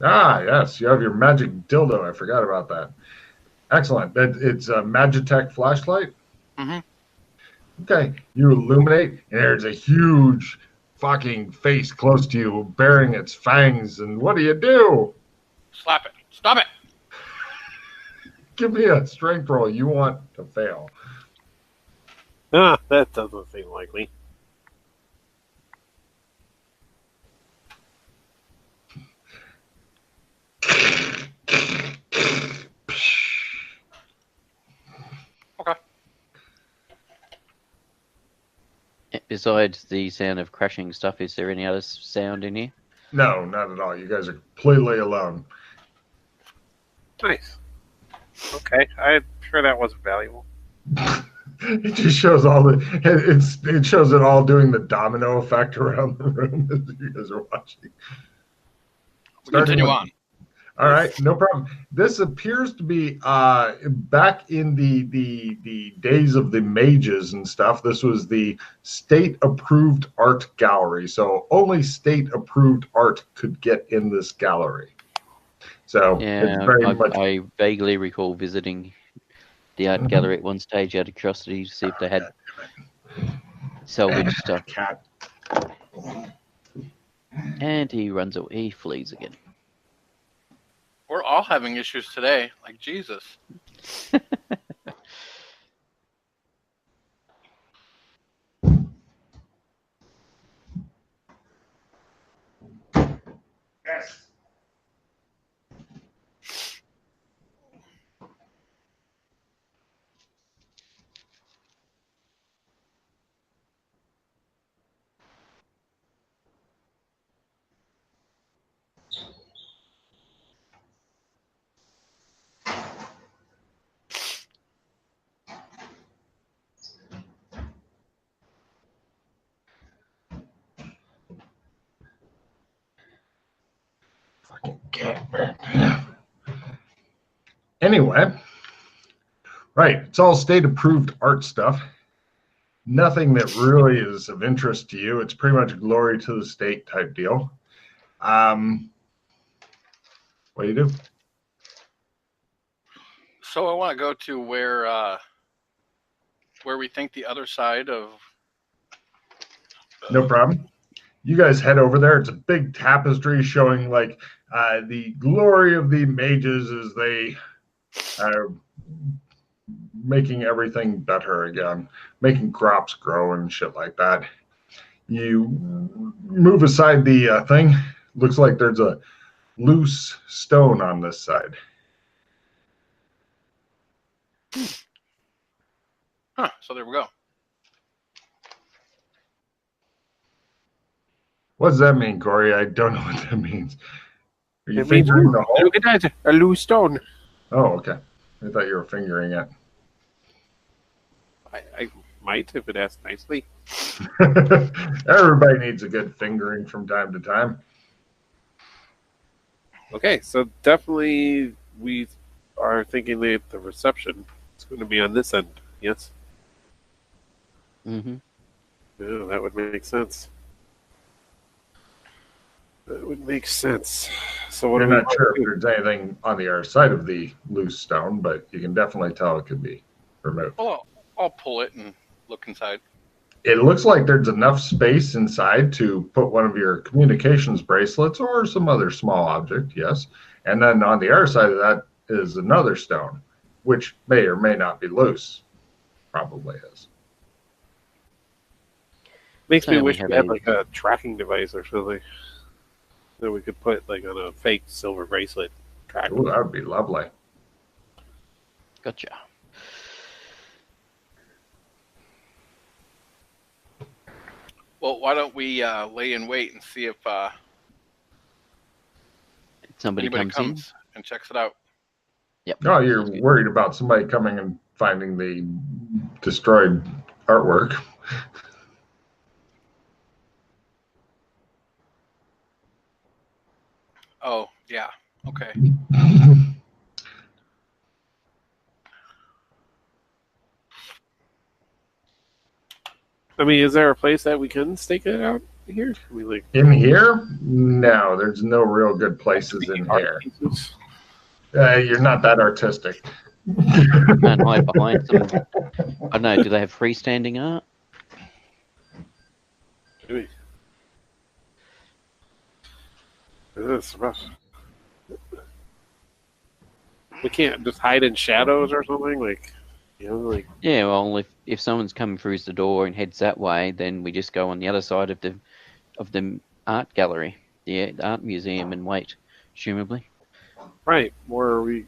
[SPEAKER 4] Ah, yes. You have your magic dildo. I forgot about that. Excellent. It's a Magitech flashlight?
[SPEAKER 1] Mm-hmm.
[SPEAKER 4] Okay. You illuminate, and there's a huge fucking face close to you, bearing its fangs, and what do?
[SPEAKER 1] Slap it. Stop it.
[SPEAKER 4] Give me a strength roll. You want to fail.
[SPEAKER 3] That doesn't seem likely.
[SPEAKER 1] Okay.
[SPEAKER 2] Besides the sound of crashing stuff, is there any other sound in here?
[SPEAKER 4] No, not at all. You guys are completely alone.
[SPEAKER 3] Nice. Okay, I'm sure that wasn't valuable.
[SPEAKER 4] It just shows it shows it all doing the domino effect around the room as you guys are watching.
[SPEAKER 1] Continue on.
[SPEAKER 4] All right, no problem. This appears to be back in the days of the mages and stuff. This was the state-approved art gallery, so only state-approved art could get in this gallery. So
[SPEAKER 2] yeah,
[SPEAKER 4] it's very much.
[SPEAKER 2] I vaguely recall visiting the art gallery at one stage out of curiosity to see if they had salvage stuff.
[SPEAKER 4] Cat.
[SPEAKER 2] And he runs away. He flees again.
[SPEAKER 1] We're all having issues today. Like, Jesus.
[SPEAKER 4] Yes. Fucking cat, man. Anyway, right. It's all state-approved art stuff. Nothing that really is of interest to you. It's pretty much glory to the state type deal. What do you do?
[SPEAKER 1] So I want to go to where we think the other side of.
[SPEAKER 4] No problem. You guys head over there. It's a big tapestry showing like the glory of the mages as they are making everything better again, making crops grow and shit like that. You move aside the thing. Looks like there's a loose stone on this side.
[SPEAKER 1] Huh, so there we go.
[SPEAKER 4] What does that mean, Corey? I don't know what that means. Are you
[SPEAKER 3] It means,
[SPEAKER 4] fingering the hole?
[SPEAKER 3] look at that, a loose stone.
[SPEAKER 4] Oh, okay. I thought you were fingering it.
[SPEAKER 3] I might if it asks nicely.
[SPEAKER 4] Everybody needs a good fingering from time to time.
[SPEAKER 3] Okay, so definitely we are thinking that the reception is going to be on this end. Yes.
[SPEAKER 2] Mm-hmm.
[SPEAKER 3] Yeah, that would make sense. That would make sense. So what
[SPEAKER 4] You're
[SPEAKER 3] are we
[SPEAKER 4] not sure if there's anything on the other side of the loose stone, but you can definitely tell it could be removed.
[SPEAKER 1] Well, I'll pull it and look inside.
[SPEAKER 4] It looks like there's enough space inside to put one of your communications bracelets or some other small object, yes. And then on the other side of that is another stone, which may or may not be loose. Probably is.
[SPEAKER 3] Makes me
[SPEAKER 2] So
[SPEAKER 3] wish
[SPEAKER 2] we
[SPEAKER 3] we
[SPEAKER 2] have
[SPEAKER 3] had like a tracking device or something that we could put like on a fake silver bracelet.
[SPEAKER 4] Ooh, that would be lovely.
[SPEAKER 2] Gotcha.
[SPEAKER 1] Well, why don't we lay in wait and see if
[SPEAKER 2] Somebody
[SPEAKER 1] anybody
[SPEAKER 2] comes in.
[SPEAKER 1] comes and checks it out?
[SPEAKER 2] Yep.
[SPEAKER 4] Oh, you're worried about somebody coming and finding the destroyed artwork.
[SPEAKER 1] Oh, yeah. Okay.
[SPEAKER 3] I mean, is there a place that we can stake it out here? We like
[SPEAKER 4] In here? No, there's no real good places in here. You're not that artistic.
[SPEAKER 2] Can't hide behind some. I don't know. Do they have freestanding art?
[SPEAKER 3] This is rough. We can't just hide in shadows or something, like, like.
[SPEAKER 2] Yeah, well, if someone's coming through the door and heads that way, then we just go on the other side of the art gallery, the art museum, and wait, presumably.
[SPEAKER 3] Right, or we,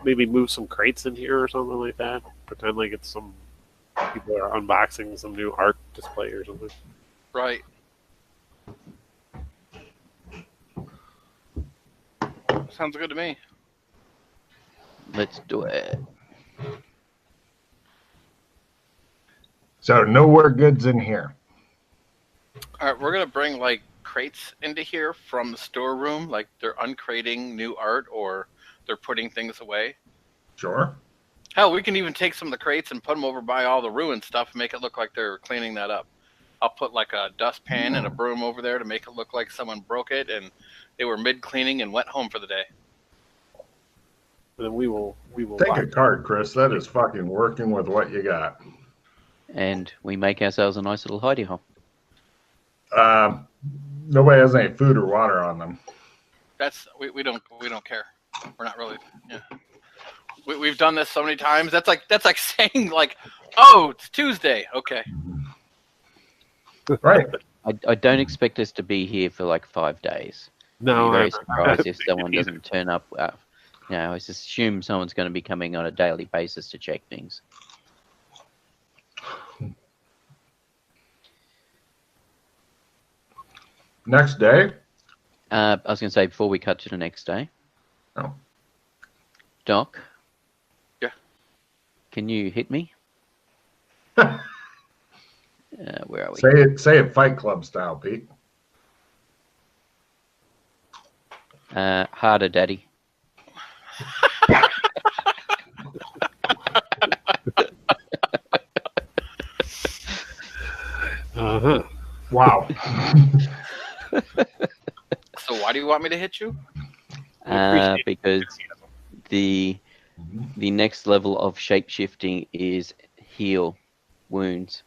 [SPEAKER 3] maybe move some crates in here or something like that. Pretend like it's some people are unboxing some new art display or something.
[SPEAKER 1] Right. Sounds good to me.
[SPEAKER 2] Let's do it.
[SPEAKER 4] So nowhere goods in here.
[SPEAKER 1] All right, we're gonna bring like crates into here from the storeroom, like they're uncrating new art or they're putting things away.
[SPEAKER 4] Sure.
[SPEAKER 1] Hell, we can even take some of the crates and put them over by all the ruined stuff and make it look like they're cleaning that up. I'll put like a dustpan and a broom over there to make it look like someone broke it and they were mid-cleaning and went home for the day.
[SPEAKER 3] And then we will
[SPEAKER 4] take a card, Chris. That is fucking working with what you got.
[SPEAKER 2] And we make ourselves a nice little hidey hole.
[SPEAKER 4] Nobody has any food or water on them.
[SPEAKER 1] That's we don't care. We're not really. Yeah. We've done this so many times. That's like saying like, oh, it's Tuesday. Okay.
[SPEAKER 4] Right.
[SPEAKER 2] I don't expect us to be here for like 5 days.
[SPEAKER 3] No,
[SPEAKER 2] I'm very surprised if someone doesn't turn up. I just assume someone's going to be coming on a daily basis to check things.
[SPEAKER 4] Next day?
[SPEAKER 2] I was going to say before we cut to the next day.
[SPEAKER 4] Oh.
[SPEAKER 2] Doc?
[SPEAKER 1] Yeah?
[SPEAKER 2] Can you hit me? Where are we?
[SPEAKER 4] Say it Fight Club style, Pete.
[SPEAKER 2] Harder, Daddy.
[SPEAKER 3] Uh-huh.
[SPEAKER 4] Wow.
[SPEAKER 1] So why do you want me to hit you?
[SPEAKER 2] Because the next level of shape-shifting is heal wounds.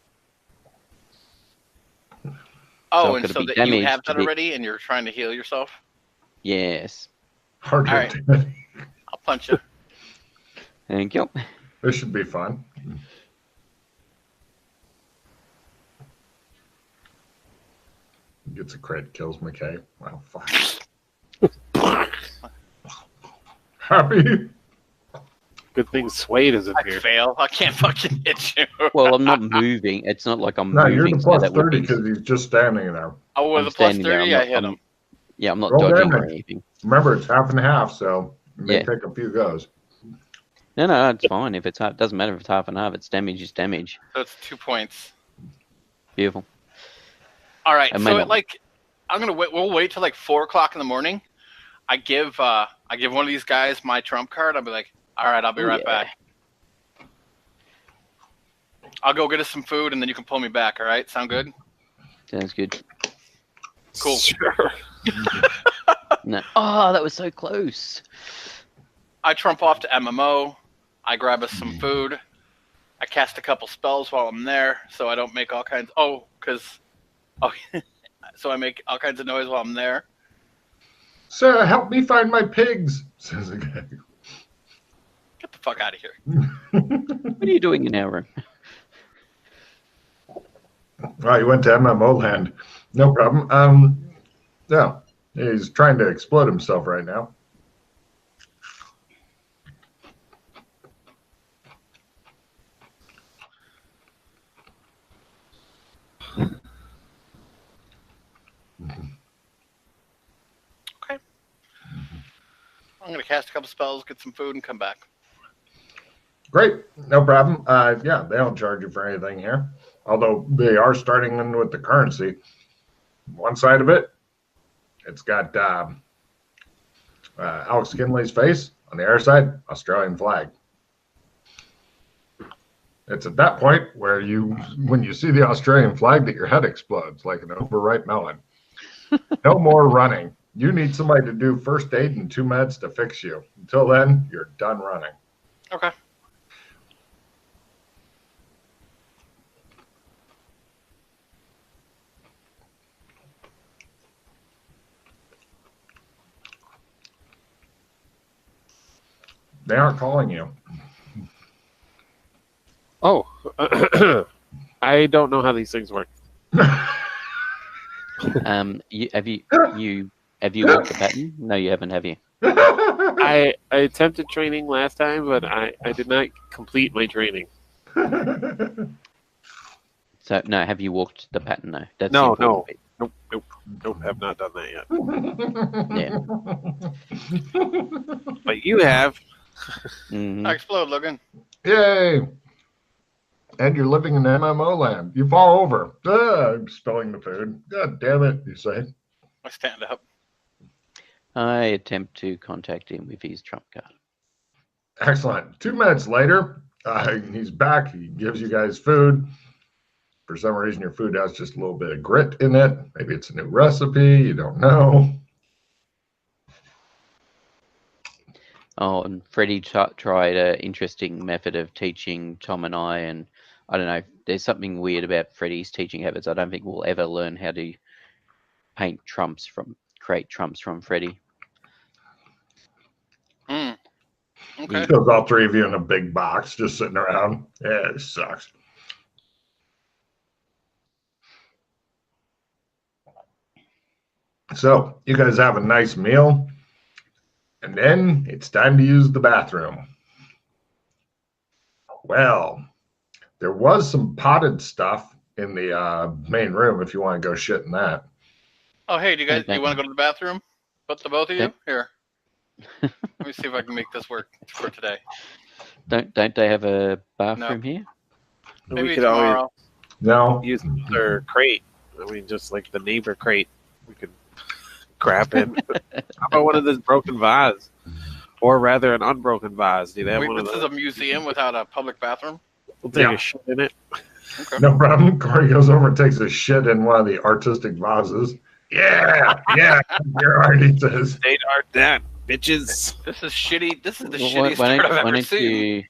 [SPEAKER 1] Oh, so and so that you have that already and you're trying to heal yourself?
[SPEAKER 2] Yes.
[SPEAKER 4] Harder.
[SPEAKER 1] All right. I'll punch you.
[SPEAKER 2] Thank you.
[SPEAKER 4] This should be fun. Gets a crit, kills McKay. Wow, fuck. Happy?
[SPEAKER 3] Good thing Suede isn't here.
[SPEAKER 1] Fail. I can't fucking hit you.
[SPEAKER 2] Well, I'm not moving. It's not like I'm
[SPEAKER 4] no,
[SPEAKER 2] moving.
[SPEAKER 4] You're the plus 30 because he's just standing there.
[SPEAKER 1] Oh, with a plus 30, I hit him.
[SPEAKER 2] Yeah, I'm not dodging or anything.
[SPEAKER 4] Remember, it's half and half, so it may take a few goes.
[SPEAKER 2] No, it's fine. If it's half, doesn't matter if it's half and half. It's damage is damage.
[SPEAKER 1] So it's 2 points.
[SPEAKER 2] Beautiful.
[SPEAKER 1] All right, so I'm gonna wait. We'll wait till like 4 o'clock in the morning. I give one of these guys my trump card. I'll be like, all right, I'll be right back. I'll go get us some food and then you can pull me back. All right, sound good?
[SPEAKER 2] Sounds good.
[SPEAKER 1] Cool.
[SPEAKER 3] Sure.
[SPEAKER 2] No. Oh, that was so close.
[SPEAKER 1] I trump off to MMO. I grab us some food. I cast a couple spells while I'm there, so I don't make all kinds. So I make all kinds of noise while I'm there.
[SPEAKER 4] Sir, help me find my pigs, says the guy.
[SPEAKER 1] Get the fuck out of here.
[SPEAKER 2] What are you doing in our room?
[SPEAKER 4] Well, you went to MMO land. No problem. Yeah, he's trying to explode himself right now.
[SPEAKER 1] Okay. I'm going to cast a couple spells, get some food, and come back.
[SPEAKER 4] Great. No problem. Yeah, they don't charge you for anything here. Although they are starting in with the currency. One side of it, it's got Alex Kinley's face. On the other side, Australian flag. It's at that point where when you see the Australian flag, that your head explodes like an overripe melon. No more running. You need somebody to do first aid and 2 meds to fix you. Until then, you're done running.
[SPEAKER 1] Okay.
[SPEAKER 4] They aren't calling you.
[SPEAKER 3] Oh, I don't know how these things work.
[SPEAKER 2] Have you walked the pattern? No, you haven't, have you?
[SPEAKER 3] I attempted training last time, but I did not complete my training.
[SPEAKER 2] So no, have you walked the pattern? No, that's
[SPEAKER 3] nope, have not done that
[SPEAKER 2] yet.
[SPEAKER 3] Yeah, but you have.
[SPEAKER 1] I explode, Logan.
[SPEAKER 4] Yay! And you're living in MMO land. You fall over. I'm spilling the food. God damn it! You say.
[SPEAKER 1] I stand up.
[SPEAKER 2] I attempt to contact him with his trump card.
[SPEAKER 4] Excellent. 2 minutes later, he's back. He gives you guys food. For some reason, your food has just a little bit of grit in it. Maybe it's a new recipe. You don't know.
[SPEAKER 2] Oh, and Freddie tried an interesting method of teaching Tom and I, and I don't know, there's something weird about Freddie's teaching habits. I don't think we'll ever learn how to create trumps from Freddie.
[SPEAKER 1] Okay.
[SPEAKER 4] He shows all 3 of you in a big box just sitting around. Yeah, it sucks. So you guys have a nice meal, and then it's time to use the bathroom. Well, there was some potted stuff in the main room if you want to go shit in that.
[SPEAKER 1] Oh, hey, do you want to go to the bathroom? But the both of you? Here. Let me see if I can make this work for today.
[SPEAKER 2] Don't they have a bathroom here?
[SPEAKER 1] Maybe
[SPEAKER 3] we could
[SPEAKER 1] tomorrow.
[SPEAKER 3] always use their crate. I mean, just like the neighbor crate. We could grab it. How about one of those broken vase? Or rather, an unbroken vase. Do they have one of those?
[SPEAKER 1] This is a museum without a public bathroom?
[SPEAKER 3] We'll take a shit in it.
[SPEAKER 1] Okay.
[SPEAKER 4] No problem. Corey goes over and takes a shit in one of the artistic vases. Yeah, your artist says.
[SPEAKER 3] State art that, bitches.
[SPEAKER 1] This is shitty. This is the shittiest art I've ever seen.